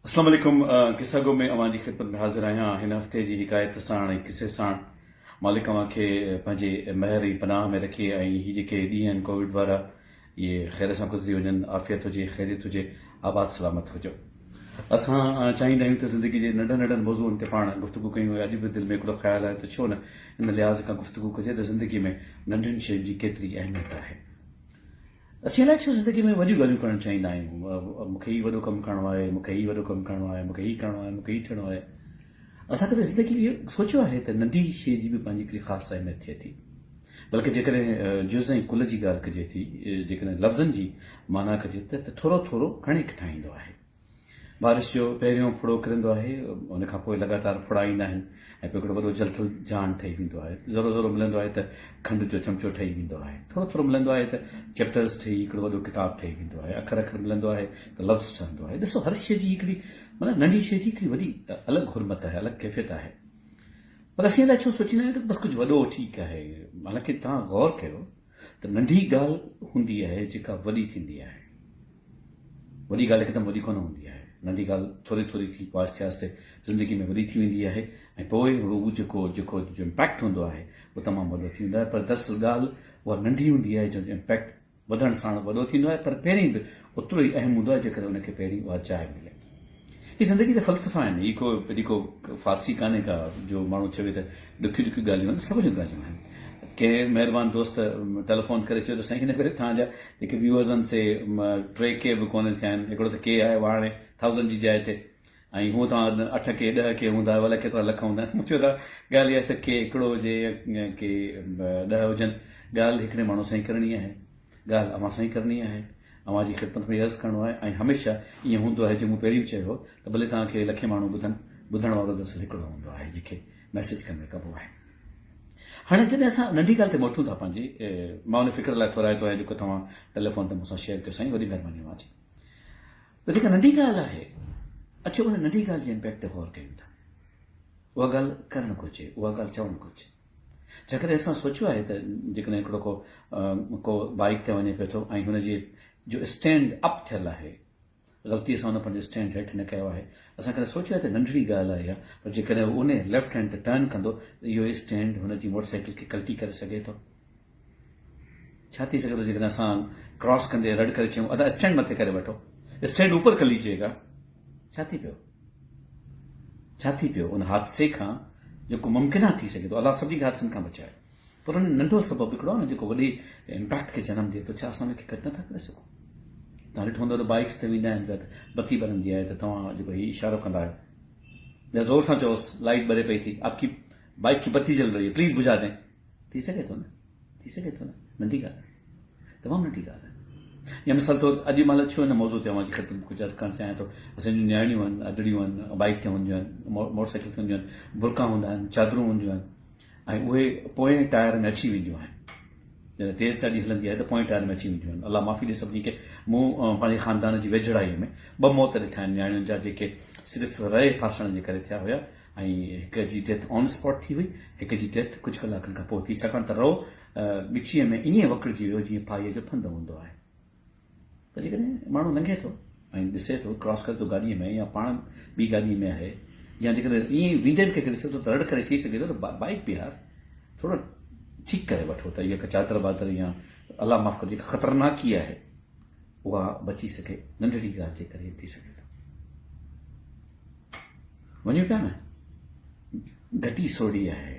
अस्सलाम वालेकुम। किस्सा गो में अवां जी ख़िदमत में हाज़िर आहियां हिन हफ़्ते जी हिकायत साण ऐं किसे साण। मालिक अवां खे पंहिंजे महर ऐं पनाह में रखे ऐं हीअ जेके ॾींहं आहिनि कोविड वारा इहे ख़ैर सां गुज़री वञनि, आफ़ियत हुजे, ख़ैरियत हुजे, आबाद सलामत हुजो। असां चाहींदा आहियूं त ज़िंदगी जे नंढनि नंढनि मौज़ूअनि ते पाण गुफ़्तगू कयूं। अॼु बि दिलि में हिकिड़ो ख़्यालु आहे त छो न इन लिहाज़ खां गुफ़्तगू कजे त ज़िंदगी में नंढियुनि शयुनि जी केतिरी अहमियत आहे। असीं अलाए छो ज़िंदगी में वॾियूं ॻाल्हियूं करणु चाहींदा आहियूं। मूंखे हीउ वॾो कमु करिणो आहे, मूंखे हीउ वॾो कमु करिणो आहे, मूंखे हीउ करिणो आहे, मूंखे हीउ थियणो आहे। असां कॾहिं ज़िंदगी में इहो सोचियो आहे त नंढी शइ जी बि पंहिंजी हिकिड़ी ख़ासि अहमियत थिए थी। बल्कि जेकॾहिं जुज़ ऐं कुल जी ॻाल्हि कजे थी, जेकॾहिं लफ़्ज़नि जी माना कजे त थोरो थोरो घणे ठाहींदो आहे। बारिश जो पहिरियों फुड़ो किरंदो आहे, उनखां पोइ लगातार फुड़ा ईंदा आहिनि ऐं पोइ हिकिड़ो वॾो जलथल जान ठही वेंदो आहे। ज़रो ज़रो मिलंदो आहे त खंड जो चमचो ठही वेंदो आहे। थोरो थोरो मिलंदो आहे त चैप्टर्स ठही हिकिड़ो वॾो किताबु ठही वेंदो आहे। अखर अखर मिलंदो आहे त लफ़्ज़ ठहंदो आहे। ॾिसो, हर शइ जी हिकिड़ी माना नंढी शइ जी हिकिड़ी वॾी अलॻि हुरमत आहे, अलॻि कैफ़ियत आहे। पर असीं अलाए छो सोचींदा आहियूं त बसि कुझु वॾो ठीकु आहे। हालांकि तव्हां गौर कयो त नंढी ॻाल्हि हूंदी आहे जेका वॾी थींदी आहे। वॾी ॻाल्हि हिकदमि वॾी कोन हूंदी आहे। नंढी ॻाल्हि थोरी थोरी थी आहिस्ते आहिस्ते ज़िंदगी में वॾी थी वेंदी आहे ऐं पोइ उहो जेको जेको जो इम्पैक्ट हूंदो आहे उहो तमामु वॾो थी वेंदो आहे। पर दरअसल ॻाल्हि उहा नंढी हूंदी आहे जंहिंजो इम्पैक्ट वधण साण वॾो थींदो आहे। पर पहिरीं बि ओतिरो ई अहम हूंदो आहे जेकर उनखे पहिरीं उहा जाइ मिले। हीअ ज़िंदगी जा फ़लसफ़ा आहिनि। हीअ को फारसी कान्हे का जो माण्हू चवे त ॾुखियूं ॾुखियूं ॻाल्हियूं आहिनि। सभ जूं ॻाल्हियूं आहिनि। कंहिं महिरबानी दोस्त टेलीफोन करे चयो त साईं हिन भेरे तव्हांजा जेके व्यूअर्स आहिनि से 3 के बि कोन थिया आहिनि। हिकिड़ो त के आहे उहा हाणे 1000 जी जाइ ते, ऐं हूअं तव्हां 8 के 10 के हूंदा, अलाए केतिरा लख हूंदा आहिनि। मूं चयो त ॻाल्हि इहा आहे त के हिकिड़ो हुजे या के 10 हुजनि, ॻाल्हि हिकिड़े माण्हू सां ई करणी आहे, ॻाल्हि अव्हां सां ई करणी आहे। अव्हां जी ख़िदमत में अर्ज़ु करिणो आहे ऐं हमेशह ईअं हूंदो आहे, जीअं मूं पहिरीं चयो हो त भले तव्हांखे लखे माण्हू ॿुधनि, ॿुधण वारो दरअसल हिकिड़ो हूंदो आहे जंहिंखे मैसेज कन्वे कबो आहे। हाणे जॾहिं असां नंढी ॻाल्हि ते मोटूं था पंहिंजी, मां उन फ़िक्र लाइ थोराए थो आहियां जेको तव्हां टेलीफोन ते मूंसां शेयर कयो। साईं वॾी महिरबानी अव्हांजी। त जेका नंढी ॻाल्हि आहे, अचो उन नंढी ॻाल्हि जे इम्पैक्ट ते गौर कयूं था। उहा ॻाल्हि करणु घुरिजे, उहा ॻाल्हि चवणु घुरिजे। जेकॾहिं असां सोचियो आहे त जेकॾहिं हिकिड़ो को बाइक ते वञे पियो थो ऐं हुनजे जो स्टैंड अप थियल आहे, ग़लतीअ सां हुन पंहिंजो स्टैंड हेठि न कयो आहे। असां कॾहिं सोचियो आहे त नंढड़ी ॻाल्हि आहे इहा, पर जेकॾहिं उन लेफ्ट हैंड ते टर्न कंदो त इहो स्टैंड हुनजी मोटरसाइकिल खे कल्टी करे सघे थो। छा थी सघे थो जेकॾहिं असां क्रॉस कंदे रड करे चयूं अदा स्टैंड मथे करे वठो, स्टैंड ऊपर कर लीजिएगा, छा थी पियो? छा थी पियो? उन हादसे खां जेको मुमकिन थी सघे थो, अलाह सभिनी हादसनि खां बचाए, पर उन नंढो सबबु हिकिड़ो आहे न जेको वॾे इम्पैक्ट खे जनम ॾिए थो। छा असां उनखे घटि नथा करे सघूं? तव्हां ॾिठो हूंदो त बाइक्स ते वेंदा आहिनि पिया त बत्ती ॿरंदी आहे त तव्हां जेको हीउ इशारो कंदा आहियो या ज़ोर सां चओसि लाइट ॿरे पई थी, आपकी बाइक की बत्ती जल रही है, प्लीज़ बुझा दें। थी सघे थो न? थी सघे थो न? नंढी ॻाल्हि आहे, तमामु नंढी ॻाल्हि आहे। या मिसाल तौरु अॼु महिल छो हिन मौज़ूअ ते अव्हांजी ख़िदमत कुझु अर्ज़ु करणु चाहियां थो। असांजूं नियाणियूं आहिनि, अदड़ियूं आहिनि, बाइक ते हूंदियूं आहिनि, मोटरसाइकिल ते हूंदियूं आहिनि, बुरका हूंदा आहिनि, चादरूं हूंदियूं आहिनि, ऐं उहे पोएं टायर में अची वेंदियूं आहिनि। जॾहिं तेज़ गाॾी हलंदी आहे त पोएं टायर में अची वेंदियूं आहिनि। अलाह माफ़ी ॾे सभिनी खे। मूं पंहिंजे ख़ानदान जी वेझड़ाईअ में 2 मौत ॾिठा आहिनि नियाणियुनि जा, जेके सिर्फ़ु रहे फासण जे करे थिया हुया, ऐं हिक जी डेथ ऑन स्पॉट थी हुई, हिक जी डेथ कुझु कलाकनि खां पोइ थी, छाकाणि त रओ ॻिचीअ में ईअं वकिरजी वियो जीअं फाईअ जो फंदु हूंदो आहे। त जेकॾहिं माण्हू लंघे थो ऐं ॾिसे थो, क्रॉस करे थो गाॾीअ में, या पाण ॿी गाॾीअ में आहे, या जेकॾहिं ईअं वेंदे खे ॾिसे थो त रड़ करे चई सघे थो त बाइक बि यार थोरो ठीकु करे वठो त इहा चादर वादर या अलाह माफ़ करे जेका ख़तरनाकी आहे उहा बची सघे। नंढड़ी ॻाल्हि जे करे थी सघे थो। वञूं पिया न, घटी सोड़ी आहे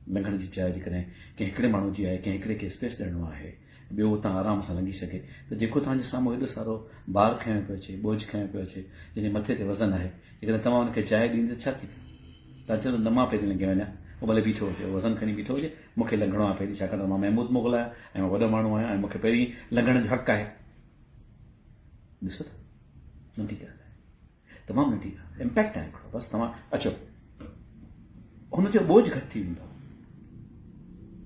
लंघण जी जाइ। जेकॾहिं कंहिं हिकिड़े माण्हू जी आहे, कंहिं हिकिड़े खे स्पेस ॾियणो आहे, ॿियो तव्हां आराम सां लंघी सघे, त जेको तव्हांजे साम्हूं एॾो सारो बार खयो पियो अचे, बोझ खयो पियो अचे, जंहिंजे मथे ते वज़न आहे, जेकॾहिं तव्हां हुनखे जाइ ॾींदे छा थी पियो? तव्हां चयो त न मां पहिरीं लंघे वञा, उहो भले बीठो हुजे, वज़न खणी बीठो हुजे, मूंखे लंघणो आहे पहिरीं, छाकाणि त मां महमूद मुग़ल आहियां ऐं मां वॾो माण्हू आहियां ऐं मूंखे पहिरीं लंघण जो हक़ु आहे। ॾिसो त, नंढी ॻाल्हि आहे, तमामु नंढी ॻाल्हि आहे, इम्पैक्ट आहे हिकिड़ो। बसि तव्हां अचो, हुनजो बोझ घटि थी वेंदो,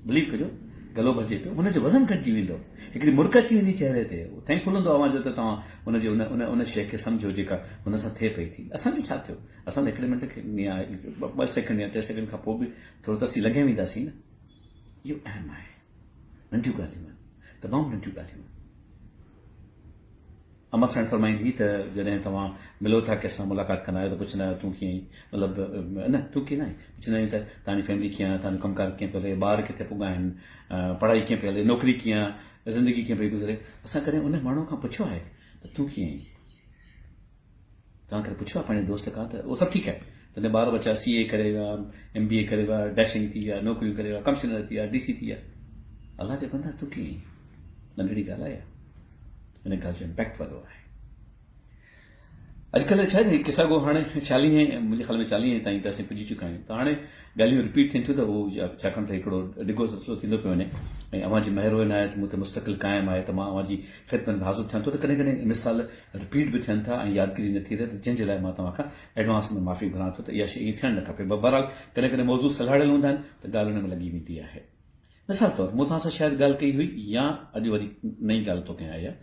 बिलीव कजो, गलो भरिजे पियो, हुनजो वज़न घटिजी वेंदो, हिकिड़ी मुर्क अची वेंदी चहिरे ते। थैंकफुल हूंदो अव्हांजो त तव्हां हुनजे उन शइ खे सम्झो जेका हुन सां थिए पई थी। असांजो छा थियो? असां त हिकिड़े मिंट खे या 2 सेकेंड या 3 सेकेंड खां पोइ बि थोरो त असीं लंघे वेंदासीं न। इहो अहम आहे। नंढियूं ॻाल्हियूं आहिनि, तमामु नंढियूं ॻाल्हियूं आहिनि। अमा साईं फरमाईंदी त जॾहिं तव्हां मिलो था कंहिंसां मुलाक़ात कंदा आहियो त पुछंदा आहियो तूं कीअं आहीं, मतिलबु न तूं कीअं न आहीं, पुछंदा आहियूं त तव्हांजी फैमिली कीअं आहे, तव्हांजो कमकार कीअं पियो हले, ॿार किथे पुॻा आहिनि, पढ़ाई कीअं पई हले, नौकिरी कीअं आहे, ज़िंदगी कीअं पई गुज़रे। असां कॾहिं उन माण्हू खां पुछियो आहे त तूं कीअं आहीं, तव्हां करे पुछियो आहे पंहिंजे दोस्त खां त उहो सभु ठीकु आहे। तॾहिं ॿार बच्चा CA करे विया, MBA करे विया, डैशिंग थी विया, नौकिरियूं करे विया, कमिश्नर थी विया, DC थी विया। अलाह जे बंदा तूं कीअं आहीं, नंढड़ी ॻाल्हि आहे, हिन ॻाल्हि जो इम्पैक्ट वॾो आहे। अॼुकल्ह छा आहे किसा को हाणे 40 मुंहिंजे ख़्याल में 40 ताईं त असीं पुॼी चुका आहियूं, त हाणे ॻाल्हियूं रिपीट थियनि थियूं त उहो छाकाणि त हिकिड़ो डिघो सिलसिलो थींदो पियो वञे ऐं अव्हां जी महिर इनायत मूं ते मुस्तक़िल क़ाइमु आहे त मां अव्हां जी ख़िदमत में हाज़िर थियां थो, त कॾहिं कॾहिं मिसाल रिपीट बि थियनि था ऐं यादगिरी न थी रहे, त जंहिंजे लाइ मां तव्हां खां एडवांस में माफ़ी घुरां थो त इहा शइ ईअं थियणु न खपे। बहरहाल कॾहिं कॾहिं मौज़ू सलाहियल हूंदा आहिनि त ॻाल्हि हुन में लॻी वेंदी आहे। मिसाल तौरु मूं तव्हां सां शायदि ॻाल्हि कई हुई या अॼु वरी नई ॻाल्हि तो कयां इहा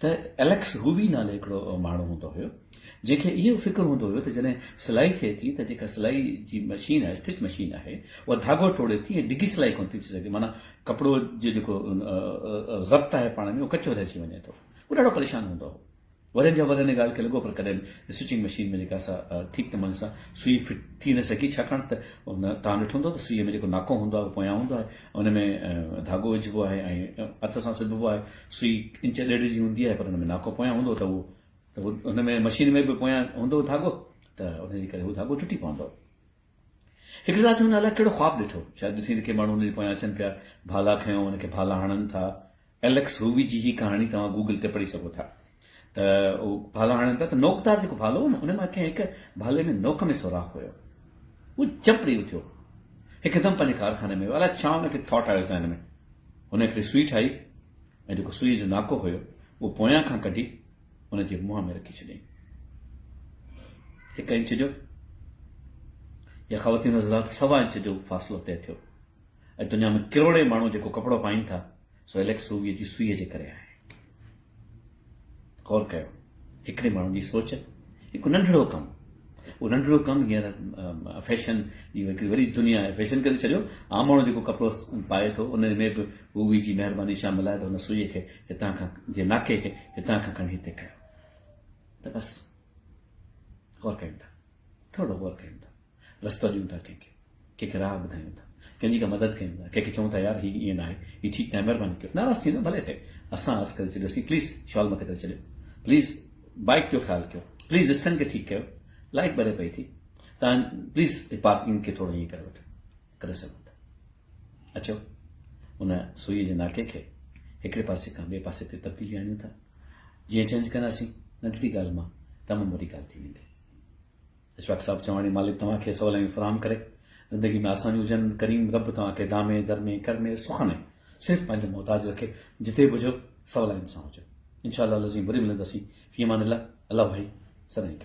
त एलेक्स रूवी नाले हिकिड़ो माण्हू हूंदो हुयो जंहिंखे इहो फिक्र हूंदो हुयो त जॾहिं सिलाई थिए थी त जेका सिलाई जी मशीन आहे, स्टिच मशीन आहे, उहा धाॻो टोड़े थी ऐं डिघी सिलाई कोन थी थी सघे, माना कपिड़ो जो जेको ज़ब्त आहे पाण में उहो कचो रहिजी वञे थो। उहो ॾाढो परेशान हूंदो हो, वरनि जा वरनि ॻाल्हि खे लॻो, पर कॾहिं स्टिचिंग मशीन में जेका असां ठीकु नमूने सां सुई फिट थी न सघी, छाकाणि त उन तव्हां ॾिठो हूंदो त सुईअ में जेको नाको हूंदो आहे उहो पोयां हूंदो आहे, उन में धाॻो विझिबो आहे ऐं हथ सां सिबिबो आहे। सुई 1 इंच 1.5 जी हूंदी आहे, पर हुन में नाको पोयां हूंदो त उहो हुन में मशीन में बि पोयां हूंदो धाॻो, त उनजे करे उहो धाॻो टुटी पवंदो। हिकिड़ी राति हुन अलाए कहिड़ो ख़्वाबु ॾिठो, शायदि ॾिसी ॾिखे माण्हू हुनजे पोयां अचनि पिया, भाला खयों, हुनखे भाला हणनि था। एलेक्स रूवी जी ही कहाणी तव्हां गूगल ते पढ़ी सघो था त उहो भाला हणनि पिया त नोकदार जेको भालो हो न, उन मां कंहिं हिकु भाले में नोक में सुराख हुयो, उहो जपड़ी उथियो, हिकदमि पंहिंजे कारखाने में अलाए छा हुनखे थॉट आयो ज़हन में, हुन हिकिड़ी सुई ठाही ऐं जेको सुई जो नाको हुयो उहो पोयां खां कढी हुनजे मुंहं में रखी छॾियईं। 1 इंच जो या ख़वातीन हज़रात 1.25 इंच जो फ़ासिलो तय थियो ऐं दुनिया में किरोड़े माण्हू जेको कपिड़ो पाइनि था सो एलेक्स रूवीअ जी सुईअ जे करे आहे। गौर कयो, हिकिड़े माण्हू जी सोच, हिकु नंढड़ो कमु, उहो नंढड़ो कमु हींअर फैशन जी हिकिड़ी वॾी दुनिया आहे, फैशन करे छॾियो। आम माण्हू जेको कपिड़ो पाए थो उन में बि रूवी जी महिरबानी शामिल आहे त हुन सुईअ खे हितां खां जे नाके खे हितां खां खणी हिते कयो, त बसि गौर कयूं था, थोरो गौर कयूं था, रस्तो ॾियूं था कंहिंखे राह ॿुधायूं था, कंहिंजी का मदद कयूं था, कंहिंखे चऊं था यार हीअ ईअं न आहे, हीअ ठीकु न आहे, महिरबानी कयो, नाराज़ थींदो भले थिए, असां अर्ज़ु करे छॾियोसीं, प्लीज़ शॉल मथे करे छॾियो, प्लीज़ बाइक जो ख़्यालु कयो, प्लीज़ स्टैंड खे ठीकु कयो, लाइट ॿरे पई थी, तव्हां प्लीज़ पार्किंग खे थोरो ईअं करे वठो, करे सघो था। अचो उन सुईअ जे नाके खे हिकिड़े पासे खां ॿिए पासे ते तब्दीली आणियूं था, जीअं चेंज कंदासीं नंढड़ी ॻाल्हि मां तमामु वॾी ॻाल्हि थी वेंदी। इशफाक़ साहिबु चवाणी मालिक तव्हांखे सवलायूं फ़राहम करे, ज़िंदगी में आसानियूं हुजनि, करीम रब तव्हांखे दामे दरमे कर में सुख में सिर्फ़ु पंहिंजो मोहताज रखे, जिते बि हुजो सवलाइनि सां हुजो। इंशाअल्लाह लज़ीम वरी मिलंदासीं, फ़ी अमान अल्लाह। अल्लाह भाई सदाईं।